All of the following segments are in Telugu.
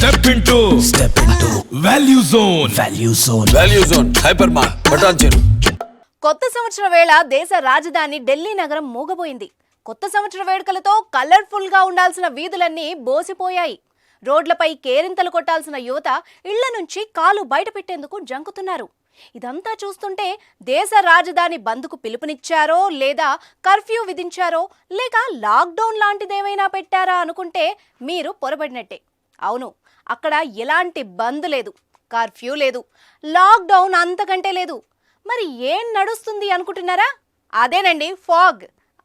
Step into Value Zone Hypermart బటాన్ చెరు. కొత్త సంవత్సర వేళ దేశ రాజధాని ఢిల్లీ నగరం మూగబోయింది. కొత్త సంవత్సర వేడుకలతో కలర్ఫుల్ గా ఉండాల్సిన వీధులన్నీ బోసిపోయాయి. రోడ్లపై కేరింతలు కొట్టాల్సిన యువత ఇళ్ల నుంచి కాలు బయట పెట్టేందుకు జంకుతున్నారు. ఇదంతా చూస్తుంటే దేశ రాజధాని బంద్కు పిలుపునిచ్చారో లేదా కర్ఫ్యూ విధించారో లేక లాక్డౌన్ లాంటిదేమైనా పెట్టారా అనుకుంటే మీరు పొరబడినట్టే. అవును, అక్కడ ఎలాంటి బంద్ లేదు, కర్ఫ్యూ లేదు, లాక్డౌన్ అంతకంటే లేదు. మరి ఏం నడుస్తుంది అనుకుంటున్నారా? అదేనండి ఫాగ్.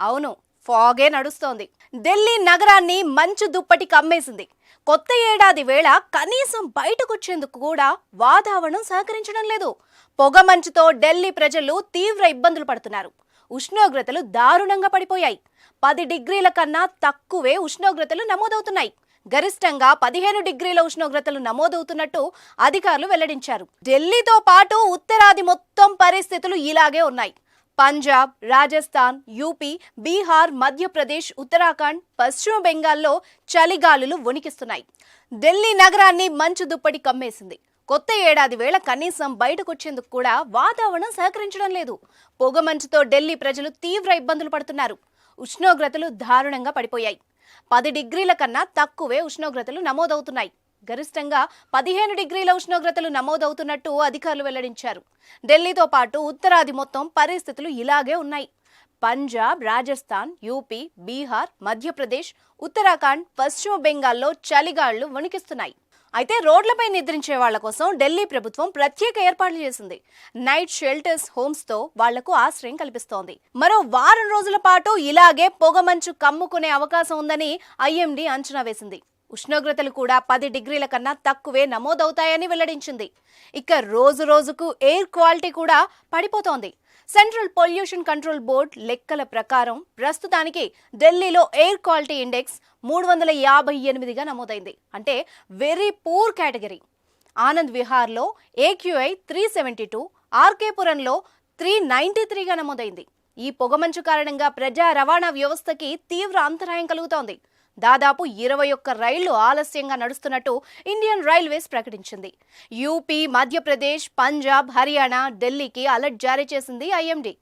అవును, ఫాగే నడుస్తోంది. ఢిల్లీ నగరాన్ని మంచు దుప్పటి కమ్మేసింది. కొత్త ఏడాది వేళ కనీసం బయటకొచ్చేందుకు కూడా వాతావరణం సహకరించడం లేదు. పొగ మంచుతో ఢిల్లీ ప్రజలు తీవ్ర ఇబ్బందులు పడుతున్నారు. ఉష్ణోగ్రతలు దారుణంగా పడిపోయాయి. 10 డిగ్రీల కన్నా తక్కువే ఉష్ణోగ్రతలు నమోదవుతున్నాయి. గరిష్టంగా 15 డిగ్రీల ఉష్ణోగ్రతలు నమోదవుతున్నట్టు అధికారులు వెల్లడించారు. ఢిల్లీతో పాటు ఉత్తరాది మొత్తం పరిస్థితులు ఇలాగే ఉన్నాయి. పంజాబ్, రాజస్థాన్, యూపీ, బీహార్, మధ్యప్రదేశ్, ఉత్తరాఖండ్, పశ్చిమ బెంగాల్లో చలిగాలులు వణికిస్తున్నాయి. ఢిల్లీ నగరాన్ని మంచు దుప్పటి కమ్మేసింది. కొత్త ఏడాది వేళ కనీసం బయటకొచ్చేందుకు కూడా వాతావరణం సహకరించడం లేదు. పొగమంచుతో ఢిల్లీ ప్రజలు తీవ్ర ఇబ్బందులు పడుతున్నారు. ఉష్ణోగ్రతలు దారుణంగా పడిపోయాయి. 10 డిగ్రీల కన్నా తక్కువే ఉష్ణోగ్రతలు నమోదవుతున్నాయి. గరిష్టంగా 15 డిగ్రీల ఉష్ణోగ్రతలు నమోదవుతున్నట్టు అధికారులు వెల్లడించారు. ఢిల్లీతో పాటు ఉత్తరాది మొత్తం పరిస్థితులు ఇలాగే ఉన్నాయి. పంజాబ్, రాజస్థాన్, యూపీ, బీహార్, మధ్యప్రదేశ్, ఉత్తరాఖండ్, పశ్చిమ బెంగాల్లో చలిగాళ్లు వణికిస్తున్నాయి. అయితే రోడ్లపై నిద్రించే వాళ్ల కోసం ఢిల్లీ ప్రభుత్వం ప్రత్యేక ఏర్పాట్లు చేసింది. నైట్ షెల్టర్స్ హోమ్స్ తో వాళ్లకు ఆశ్రయం కల్పిస్తోంది. మరో వారం రోజుల పాటు ఇలాగే పొగమంచు కమ్ముకునే అవకాశం ఉందని ఐఎండీ అంచనా వేసింది. ఉష్ణోగ్రతలు కూడా 10 డిగ్రీల కన్నా తక్కువే నమోదవుతాయని వెల్లడించింది. ఇక రోజు రోజుకు ఎయిర్ క్వాలిటీ కూడా పడిపోతోంది. సెంట్రల్ పొల్యూషన్ కంట్రోల్ బోర్డ్ లెక్కల ప్రకారం ప్రస్తుతానికి ఢిల్లీలో ఎయిర్ క్వాలిటీ ఇండెక్స్ 358గా నమోదైంది. అంటే వెరీ పూర్ కేటగిరీ. ఆనంద్ విహార్లో AQI 372, ఆర్కేపురంలో 393గా నమోదైంది. ఈ పొగమంచు కారణంగా ప్రజా రవాణా వ్యవస్థకి తీవ్ర అంతరాయం కలుగుతోంది. దాదాపు 21 రైళ్లు ఆలస్యంగా నడుస్తున్నట్టు ఇండియన్ రైల్వేస్ ప్రకటించింది. యూపీ, మధ్యప్రదేశ్, పంజాబ్, హర్యానా, ఢిల్లీకి అలర్ట్ జారీ చేసింది ఐఎండీ.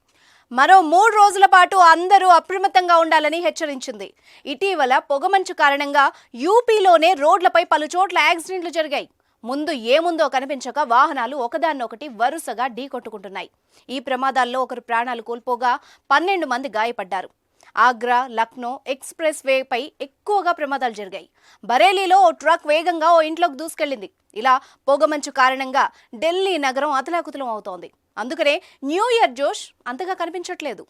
మరో 3 రోజుల పాటు అందరూ అప్రమత్తంగా ఉండాలని హెచ్చరించింది. ఇటీవల పొగమంచు కారణంగా యూపీలోనే రోడ్లపై పలుచోట్ల యాక్సిడెంట్లు జరిగాయి. ముందు ఏముందో కనిపించక వాహనాలు ఒకదాన్నొకటి వరుసగా ఢీకొట్టుకుంటున్నాయి. ఈ ప్రమాదాల్లో ఒకరు ప్రాణాలు కోల్పోగా 12 మంది గాయపడ్డారు. ఆగ్రా, లక్నో ఎక్స్ప్రెస్ వేపై ఎక్కువగా ప్రమాదాలు జరిగాయి. బరేలీలో ఓ ట్రక్ వేగంగా ఓ ఇంట్లోకి దూసుకెళ్లింది. ఇలా పొగమంచు కారణంగా ఢిల్లీ నగరం అతలాకుతలం అవుతోంది. అందుకనే న్యూ ఇయర్ జోష్ అంతగా కనిపించట్లేదు.